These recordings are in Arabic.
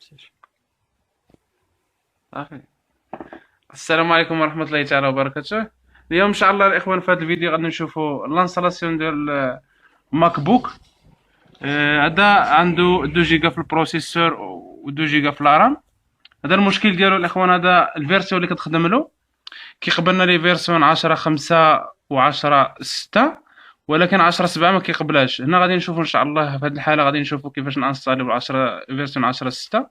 صافي. السلام عليكم ورحمة الله تعالى وبركاته. اليوم ان شاء الله الاخوان في هذا الفيديو غادي نشوفوا لانستالاسيون ديال ماك بوك. هذا عنده 2 جيجا في البروسيسور و 2 جيجا في الرام. هذا المشكل ديالو الاخوان، هذا الفيرسيون اللي كتخدم له كيقبلنا لي فيرسيون 10.5 و 10.6، ولكن 10.7 ما كيقبلهاش. هنا غادي نشوفوا ان شاء الله في هذه الحالة غادي نشوفوا كيفاش نانستاليو 10 فيرسيون 10.6.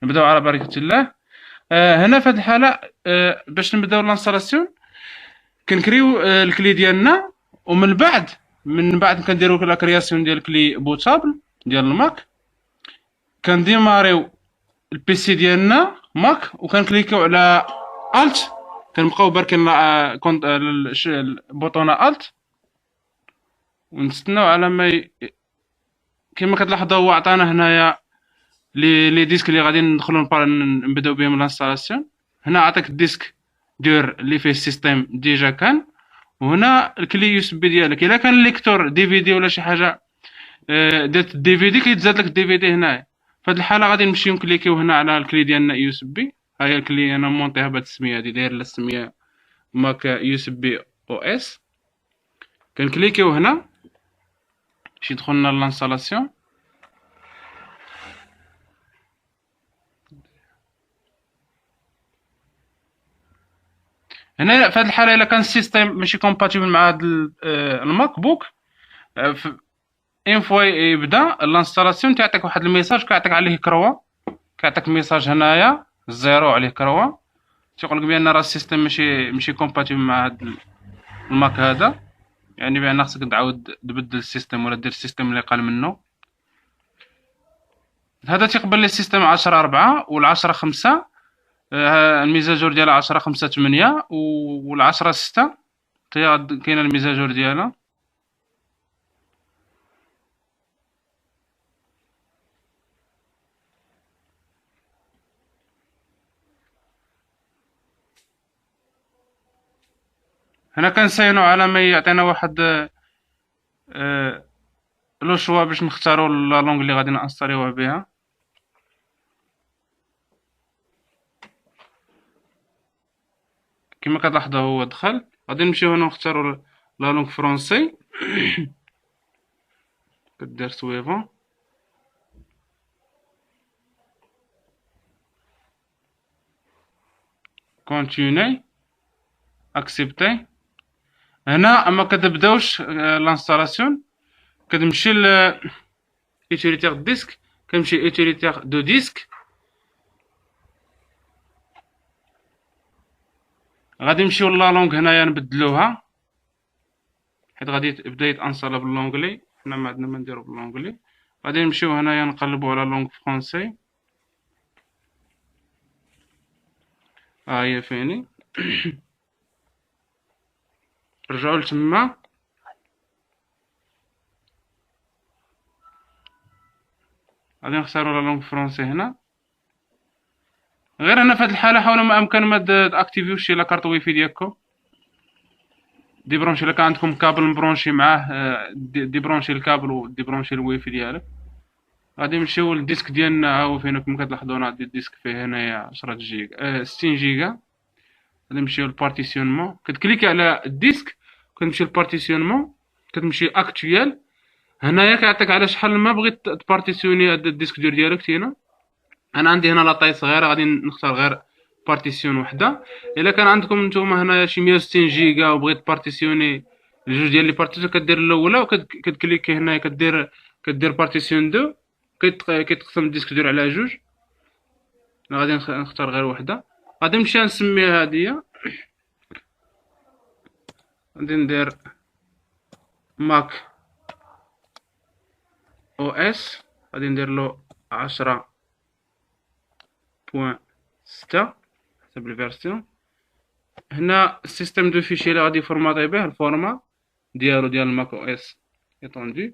نبداو على بركة الله. هنا في هذه الحالة باش نبداو لانستالاسيون كنكريو الكلي ديالنا، ومن بعد كنديرو لا كرياسيون ديال كلي بوتابل ديال الماك، كنديماريو البيسي ديالنا ماك وكنكليكيو على الت، كنبقاو باركين البوطونه الت ونستناو على ما كما كتلاحظوا هو عطانا هنايا لي ديسك اللي غادي ندخلو نبداو بهم الانستالاسيون. هنا عطاك الديسك دير اللي فيه السيستيم ديجا كان، وهنا الكلي يو اس بي ديالك. الا كان ليكتور دي في دي ولا شي حاجه درت دي في دي كيتزاد لك الدي في دي هنايا. في هذه الحاله غادي نمشيو نكليكيو هنا على الكلي ديالنا يو اس بي. ها هي الكلي انا مونطيها بهاد السميه هادي، داير لها السميه ماك يو اس بي او اس. كنكليكيو هنا باش يدخلنا لانستالاسيون. هنا في هذه الحاله الا كان السيستيم ماشي كومباتيبل مع هذا الماك بوك، اين فوا يبدا الانستالاسيون تيعطيك واحد الميساج كيعطيك عليه كروا، كيعطيك ميساج هنايا الزيرو عليه كروا، تيقول لك بان راه السيستيم ماشي كومباتيبل مع هذا الماك هذا، يعني بان خصك تعاود تبدل السيستيم ولا دير السيستيم اللي قال منه. هذا تيقبل لي السيستيم 10.4 وال 10.5، الميزاجور ديالها 10.5.8 وال 10.6 كاينه الميزاجور ديالها. هنا كنساينو على ما يعطينا واحد لو شوا باش نختاروا لا لونغ اللي غادي نانستاليوها بها. كما كتلاحظوا هو دخل، غادي نمشيو هنا نختاروا لا لونغ فرونسي. كدير سويفون، كونتيني، اكسبتي. هنا ما كتبداوش لانستالاسيون، كتمشي ل ايتيليتير ديسك، كنمشي ايتيليتير دو ديسك. غادي نمشيو لا لونغ هنايا نبدلوها حيت غادي يبدا يتانستالا باللونغلي. حنا ما عندنا ما نديرو باللونغلي. غادي نمشيو هنايا نقلبو على لونغ فرونسي. ها هي فيني. رجعوا لتما، غادي نختاروا لا لونغ فرونسي هنا. غير هنا في هذه الحاله حاولوا ما امكن ما تاكتيفيوش لا كارت واي فاي ديالكم. ديبرونشي الا كان عندكم كابل مبرونشي معاه، ديبرونشي الكابل وديبرونشي الواي فاي ديالك. غادي نمشيو للديسك ديالنا. ها هو فين كما كتلاحظوا انا عندي الديسك فيه هنايا 10 جيجا 60 جيجا. غادي نمشيو للبارتيسيونمون، كتكليكي على الديسك كتمشي للبارتيسيونمون، كتمشي اكتويال. هنايا كيعطيك على شحال ما بغيت تبارتيسيوني هاد الديسك ديالك. هنا انا عندي هنا لاطاي صغيره، غادي نختار غير بارتيسيون وحده. الا كان عندكم نتوما هنايا شي 160 جيجا وبغيت بارتيسيوني الجوج ديال لي بارتيسيون، كدير الاولى وكتكليكي هنايا كدير بارتيسيون دو، كيتقسم الديسك ديال على جوج. انا غادي نختار غير وحده. غادي نمشي نسميها هادية، غادي ندير ماك او اس، غادي ندير له 10.6 حسب الفيرسيون. هنا السيستم دو فيشي اللي غادي فورماطي به الفورما ديالو ديال الماك او اس ايطوندي.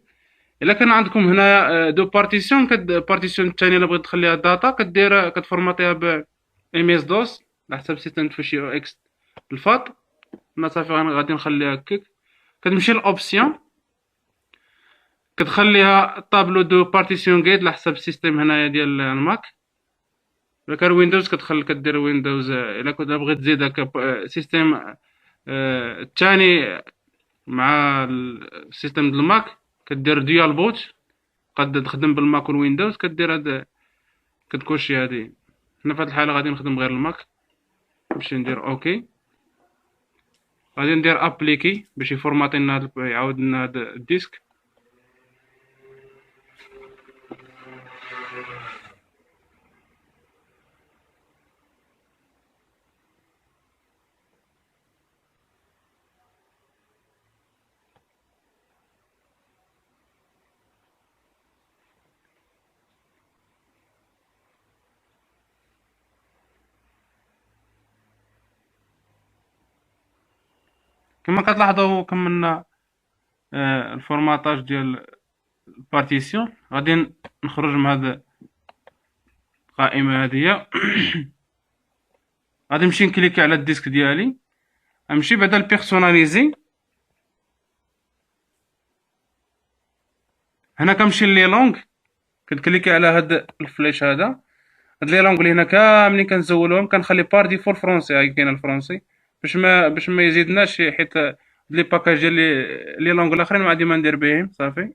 الا كان عندكم هنا دو بارتيسيون، البارتيسيون الثانيه اللي بغيت تخليها الداتا كتفورماطيها ب ام اس دوس على حسب سيستم فيشي او اكس الفاط. انا صافي غادي نخليها هكاك. كتمشي للاوبسيون كتخليها طابلو دو بارتيسيون جايد على حسب السيستم هنايا ديال الماك. الا كان ويندوز كتدخل كدير ويندوز. الا كنت بغيت تزيد هكا سيستيم الثاني مع السيستم ديال الماك، كدير ديال بوت، قد تخدم بالماك والويندوز، كدير هاد كتكوشي هادي. هنا في هاد الحالة غادي نخدم غير الماك، نمشي ندير اوكي، غادي ندير ابليكي باش يفورماطي لنا يعاود لنا هاد الديسك. كما كتلاحظوا كملنا الفورماطاج ديال البارتيسيون. غادي نخرج من هاد القائمة هادية. غادي نمشي نكليكي على الديسك ديالي، نمشي بعدا لبيرسوناليزي. هنا كنمشي لي لونغ، كنكليكي على هاد الفليش هذا. هاد لي لونغ اللي هنا كاملين كنزولهم، كنخلي بار ديفول فرونسي، هاي كاين الفرونسي باش ما يزيدناش، حيت لي باكاج ديال لي لونغ الاخرين ما عندي ما ندير بهم. صافي.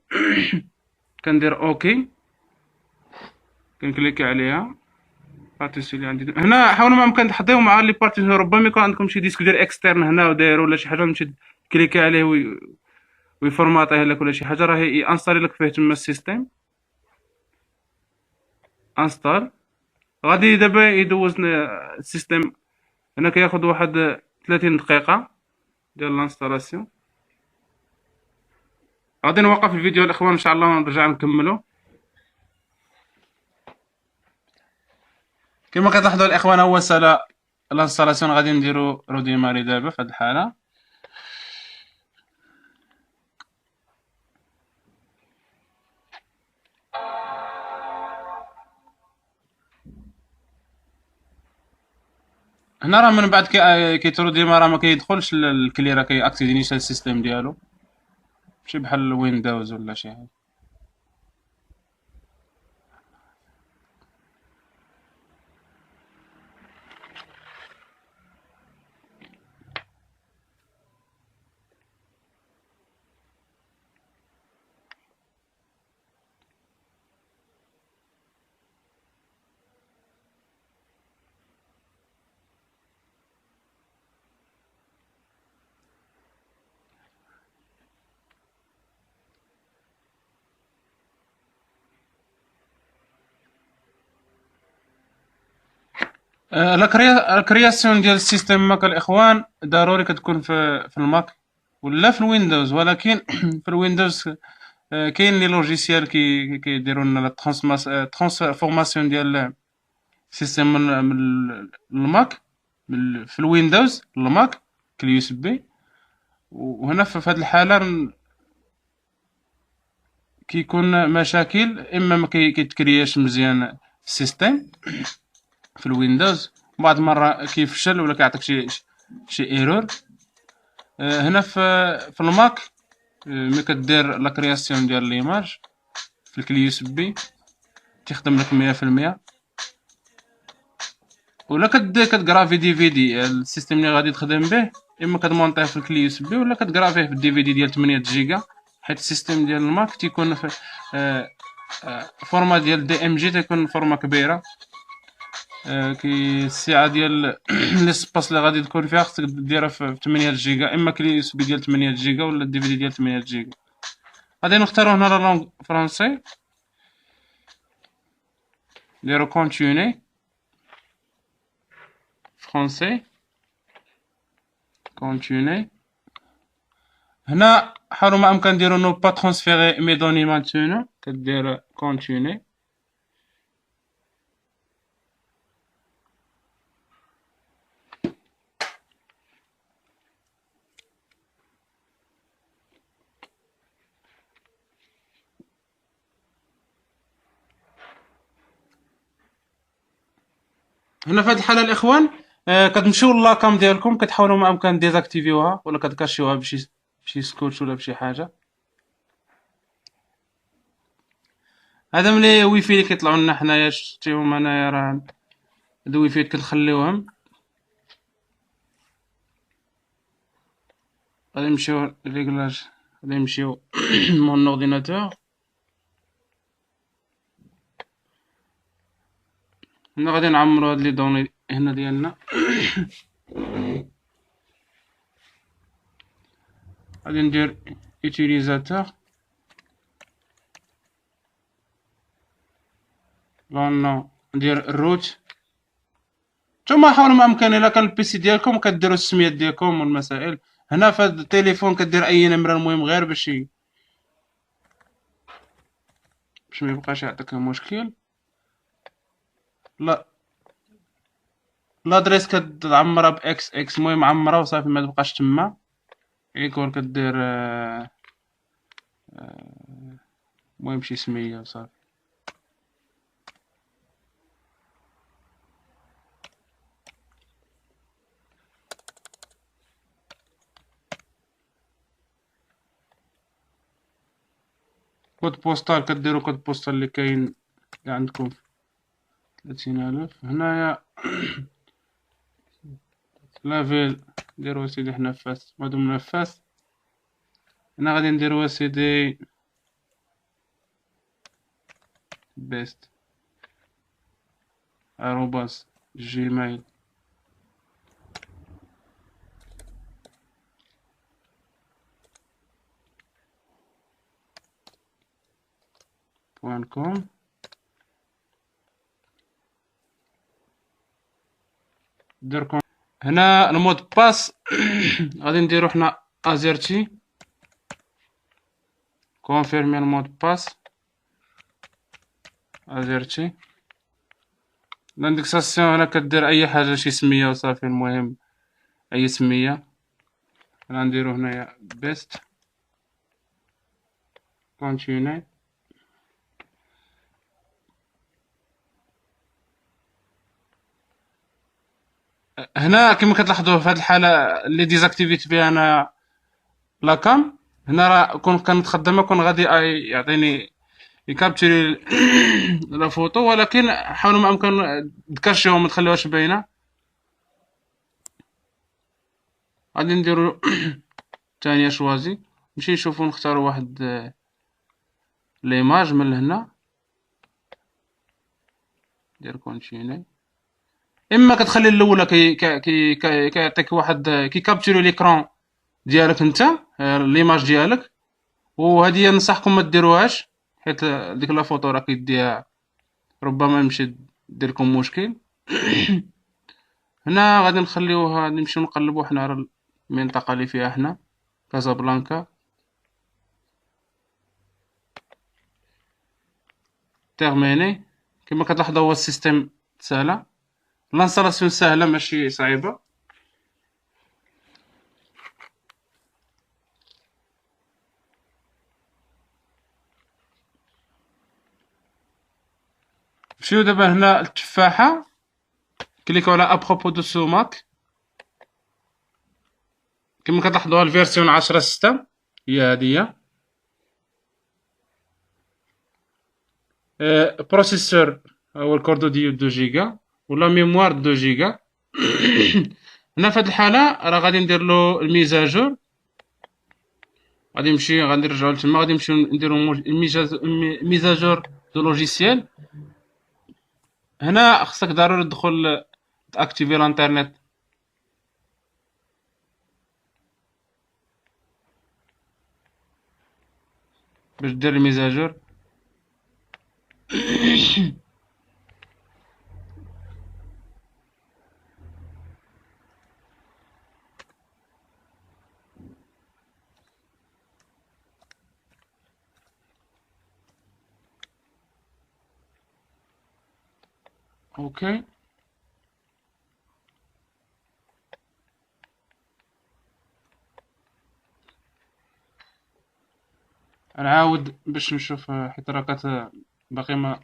كندير اوكي، كنكليكي عليها. بارتيسيون اللي عندي هنا، حاولوا ما امكن تحطيو مع لي بارتيسيون. ربما يكون عندكم شي ديسك ديال اكسترن هنا وداير ولا شي حاجه، نمشي كليكي عليه ويفورماطيه لك ولا شي حاجه، راه يانستالي لك فيه تما السيستيم. انستال. غادي دابا يدوزنا السيستيم. هنا كياخد واحد 30 دقيقه ديال الانستالاسيون. غادي نوقف الفيديو الاخوان ان شاء الله ونرجع نكملو. كما كتلاحظوا الاخوان، هو سالا الانستالاسيون. غادي نديرو روديماري دابا في هاد الحاله. هنا راه من بعد كيترو ديما راه ما كيدخلش الكلي، راه كيأكتيفينيش السيستيم ديالو، ماشي بحال ويندوز ولا شي حاجه. الكرياسيون ديال السيستم ماك الاخوان ضروري كتكون في الماك ولا في الويندوز، ولكن في الويندوز كاين لي لوجيسيال كيديروا لنا ترانسفورماسيون ديال السيستم من الماك، في الويندوز للماك كاليو اس بي. وهنا في هذه الحاله كيكون مشاكل، اما ما كيتكرياش مزيان السيستم في الويندوز، بعض المره كيفشل ولا كيعطيك شي ايرور. هنا في الماك ملي كدير لا كرياسيون ديال ليماج في الكلي يو اس بي تيخدم لك 100%. ولا كتكرافي دي في دي السيستم اللي غادي تخدم به، اما كتمونطيه في الكلي يو اس بي ولا كتكرافيه في الدي في دي ديال 8 جيجا، حيت السيستم ديال الماك تيكون في فورما ديال دي ام جي، تيكون فورما كبيره. كي السعه ديال ليسباس اللي غادي تكون فيها خصك ديرها في 8 جيجا، اما كلي يو اس بي ديال 8 جيجا ولا الدي في دي ديال 8 جيجا. غادي نختارو هنا لا لونغ فرونسي، نديرو كونتيني فرونسي، كونتيني. هنا حاولوا ما امكن ديرو نو با ترانسفيري مي دوني مانتونو، كدير كونتيني. هنا في هذه الحاله الاخوان كتمشيو لاكام ديالكم، كتحاولوا ما امكن ديزاكتيفيوها ولا كتكاشيوها بشي سكوتش ولا بشي حاجه. هذا من لي ويفي اللي كيطلعوا لنا حنايا، شفتيهم انايا راه هادو الويفيات كنخليوهم. غادي نمشيو ريغلاج، غادي نمشيو مون اورديناتور. هنا غادي نعمرو هاد لي دوني هنا ديالنا. غادي ندير utilisateur لون، ندير الروت. نتوما حاولوا ما امكن الا كان البيسي ديالكم كديروا السميات ديالكم والمسائل. هنا في هاد التليفون كدير اي نمره، المهم غير باش ما يبقاش يعطيك مشكل. لا لادريس كتعمرها باكس اكس، المهم عمرها وصافي ما تبقاش تما. يكون كدير المهم شي سميه وصافي. كود بوستال كديروا كود بوستال اللي كاين اللي عندكم 30,000 هنايا. لافيل نديرو سيدي حنا فاس، مدن فاس. هنا غادي نديرو سيدي بيست @gmail. .com. دير هنا المود باس. غادي نديرو حنا ازيرتي كونفيرمي المود باس ازيرتي. لاندكساسيون هنا كدير اي حاجه، شي سميه وصافي، المهم اي سميه. هنا نديرو هنايا بيست كونتيني. هنا كما كتلاحظوا في هذه الحاله اللي ديزاكتيفيت بها انا لاكام، هنا راه كون كنتخدم كون غادي يعطيني يكابتشري لا فوتو، ولكن حاولوا ما امكن تكاشيو ما تخليوهاش باينه. غادي نديرو ثانيه شوازي، نمشي نشوفو نختارو واحد ليماج من هنا. دير كونتيني. اما كتخلي الاولى كيعطيك واحد كيكابتشري ليكرون ديالك انت ليماج ديالك، وهذه ننصحكم ما ديروهاش حيت ديك لا فوتو راه كيديها ربما يمشي دير لكم مشكل. هنا غادي نخليوها، نمشيو نقلبو حنا على المنطقه اللي فيها حنا كازابلانكا. تيرميني. كما كتلاحظوا هو السيستم سهله، لانستالاسيون سهله ماشي صعيبه. نمشيو دابا هنا التفاحه، كليكو على ابروبو دو سوماك. كما كتلاحظوا الفيرسيون 10.6 هي هادية. بروسيسور هو الكوردو ديال 2 جيجا ولا ميموار 2 جيجا. هنا في هاد الحالة راه غادي نديرلو الميزاجور، غادي نرجعو لتما، غادي نمشيو نديرو ميزاجور دو لوجيسيال. هنا خصك ضروري تدخل تاكتيفي الانترنت باش دير الميزاجور. اوكي نعاود باش نشوف حيت راه باقي ما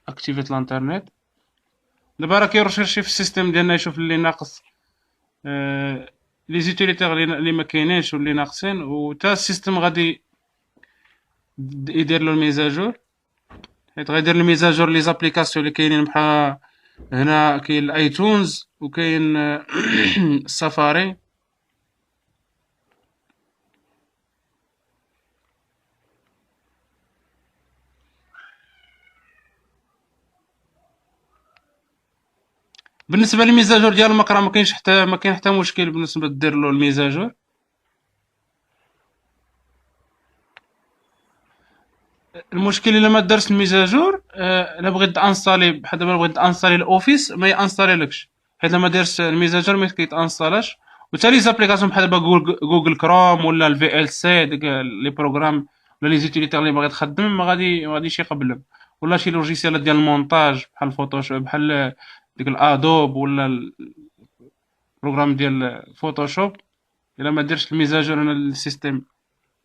اكتيفيت الانترنت. دابا راه كيرشيرشي في السيستم ديالنا يشوف اللي ناقص لي زيتيليتير اللي ما كاينينش واللي ناقصين، وتا السيستم غادي يدير له الميزاجور، حيت غيدير الميزاجور لي زابليكاسيون اللي كاينين بحال هنا كاين الايتونز وكاين السفاري. بالنسبه للميزاجور ديال المقرا ما كاين حتى مشكل بالنسبه دير له الميزاجور. المشكل الا ما دارش الميزاجور، الا بغيت انستالي بحال دابا بغيت انستالي الاوفيس ما يانستالي لكش، حيت لما دارش الميزاجور ما كيتانستالاش. وتا لي زابليكاسيون بحال دابا جوجل كروم ولا الفي ال سي، ديك لي بروغرام ولا لي زيتيليتير اللي باغي تخدم ما غاديش يقبلهم. ولا شي لوجيسيال ديال المونتاج بحال فوتوشوب، بحال ديك الادوب ولا البروغرام ديال فوتوشوب، الا ما ديرش الميزاجور هنا للسيستيم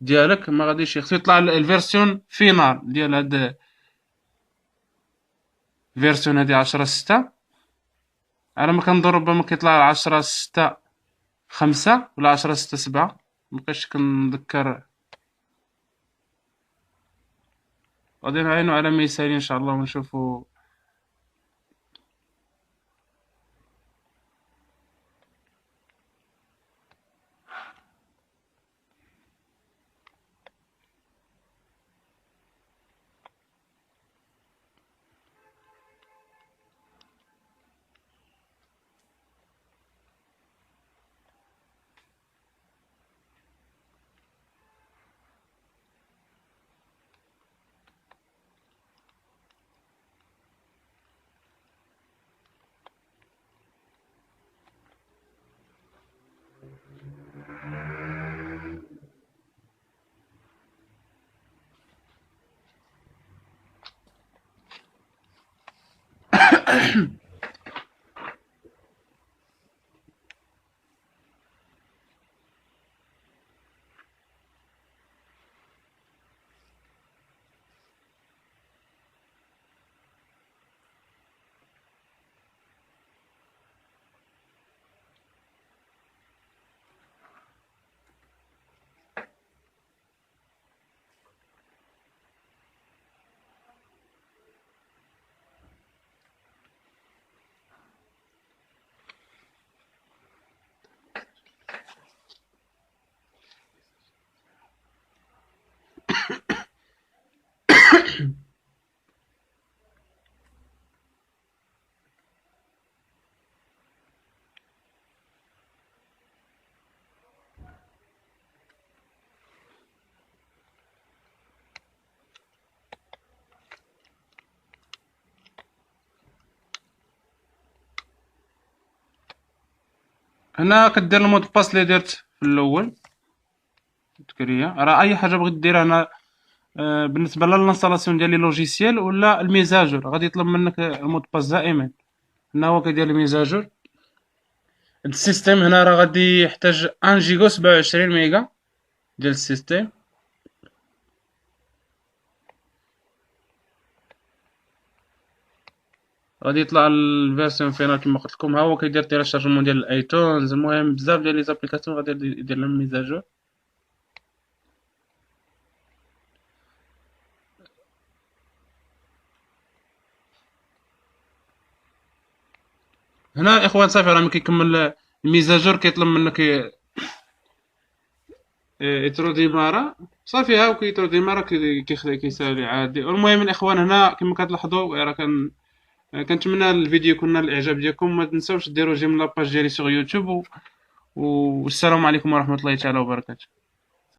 ديالك ما غاديش خصو يطلع الفيرسيون فينال ديال هاد الفيرسيون هادي 10.6. على ما كنظن ربما كيطلع 10.6.5 ولا 10.6.7، مبقيتش كنذكر. غادي نعاينو على مثال ان شاء الله ونشوفو. هنا كدير المود باس اللي درت في الاول تكريا. راه اي حاجه بغيت ديرها هنا بالنسبه للانستالاسيون ديال لي لوجيسيال ولا الميزاجور غادي يطلب منك المود باس دائما. هنا هو كيدير الميزاجور. السيستم هنا راه غادي يحتاج 1 جيجا 27 ميجا ديال السيستم. غادي يطلع الفيرسيون فينال كما قلت لكم. ها هو كيدير تيراشارجمون ديال الايتونز. المهم بزاف ديال لي زابليكاسيون غادي يدير لهم ميزاجور. هنا الاخوان صافي راه ملي كيكمل الميزاجور كيطلب منك يترو ديمارا. صافي ها هو كيترو ديمارا كيسالي عادي. المهم الاخوان هنا كما كتلاحظوا راه كنتمنى الفيديو يكون نال الاعجاب ديالكم. ما تنساوش ديروا جيم لاباج ديالي سوغ يوتيوب والسلام عليكم ورحمه الله تعالى وبركاته.